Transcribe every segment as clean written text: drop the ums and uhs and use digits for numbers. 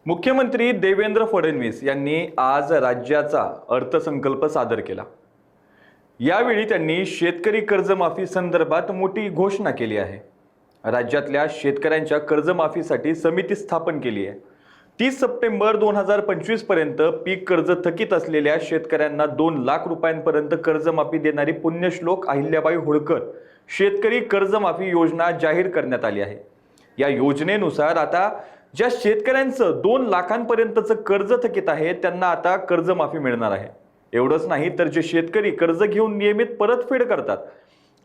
मुख्यमंत्री देवेंद्र फडणवीस यांनी आज राज्याचा अर्थसंकल्प सादर केला। यावेळी त्यांनी शेतकरी कर्जमाफी संदर्भात मोठी घोषणा केली आहे। राज्यातल्या शेतकऱ्यांच्या कर्जमाफीसाठी समिती स्थापन केली आहे। 30 सप्टेंबर 2025 पर्यंत पीक कर्ज थकीत असलेल्या शेतकऱ्यांना 2 लाख रुपयांपर्यंत कर्जमाफी देणारी पुण्यश्लोक अहिल्याबाई होळकर शेतकरी कर्जमाफी योजना जाहीर करण्यात आली आहे। या योजनेनुसार आता ज्या शेतकऱ्यांचं 2 लाखांपर्यंतचं कर्ज थकीत आहे त्यांना आता कर्जमाफी मिळणार आहे। एवढंच नाही तर जे शेतकरी कर्ज घेऊन नियमित परतफेड करतात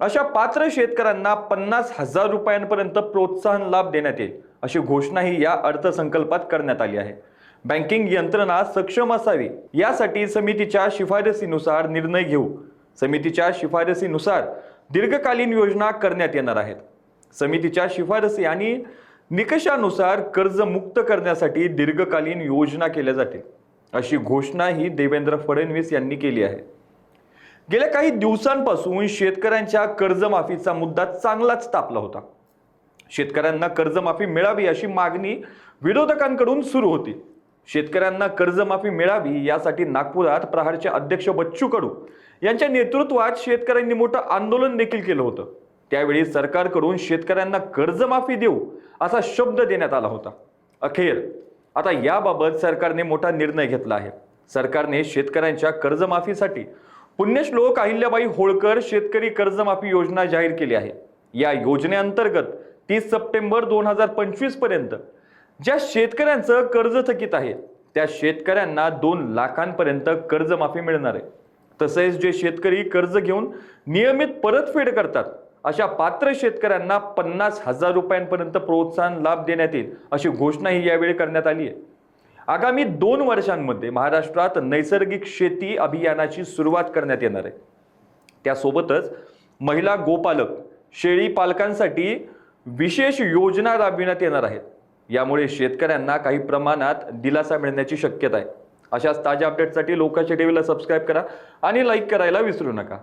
अशा पात्र शेतकऱ्यांना 50,000 रुपयांपर्यंत प्रोत्साहन लाभ देण्यात येईल अशी घोषणाही या अर्थसंकल्पात करण्यात आली आहे। बँकिंग यंत्रणा सक्षम असावी यासाठी समितीच्या शिफारसीनुसार निर्णय घेऊ। समितीच्या शिफारसीनुसार दीर्घकालीन योजना करण्यात येणार आहेत। समितीच्या शिफारसी आणि निकषानुसार कर्ज मुक्त करण्यासाठी दीर्घकालीन योजना केल्या जातील अशी घोषणा ही देवेंद्र फडणवीस यांनी केली आहे। गेल्या काही दिवसांपासून शेतकऱ्यांच्या कर्जमाफीचा मुद्दा चांगलाच तापला होता। शेतकऱ्यांना कर्जमाफी मिळावी अशी मागणी विरोधकांकडून सुरू होती। शेतकऱ्यांना कर्जमाफी मिळावी यासाठी नागपुरात प्रहारचे अध्यक्ष बच्चू कडू यांच्या नेतृत्वात शेतकऱ्यांनी मोठं आंदोलन देखील केलं होतं। त्यावेळी सरकारकडून शेतकऱ्यांना कर्जमाफी देऊ असा शब्द देण्यात आला होता। अखेर आता याबाबत सरकारने मोठा निर्णय घेतला आहे। सरकारने शेतकऱ्यांच्या कर्जमाफीसाठी पुण्यश्लोक अहिल्याबाई होळकर शेतकरी कर्जमाफी योजना जाहीर केली आहे। या योजनेअंतर्गत 30 सप्टेंबर 2025 पर्यंत ज्या शेतकऱ्यांचं कर्ज थकीत आहे त्या शेतकऱ्यांना 2 लाखांपर्यंत कर्जमाफी मिळणार आहे। तसेच जे शेतकरी कर्ज घेऊन नियमित परतफेड करतात अशा पात्र शेतकऱ्यांना 50,000 रुपयांपर्यंत प्रोत्साहन लाभ देण्यात येईल अशी घोषणाही यावेळी करण्यात आली आहे। आगामी 2 वर्षांमध्ये महाराष्ट्रात नैसर्गिक शेती अभियानाची सुरुवात करण्यात येणार आहे। त्यासोबतच महिला गोपालक शेळी पालकांसाठी विशेष योजना राबविण्यात येणार आहेत। यामुळे शेतकऱ्यांना काही प्रमाणात दिलासा मिळण्याची शक्यता आहे। अशाच ताज्या अपडेट्ससाठी लोकांच्या टीव्हीला सबस्क्राइब करा आणि लाईक करायला विसरू नका।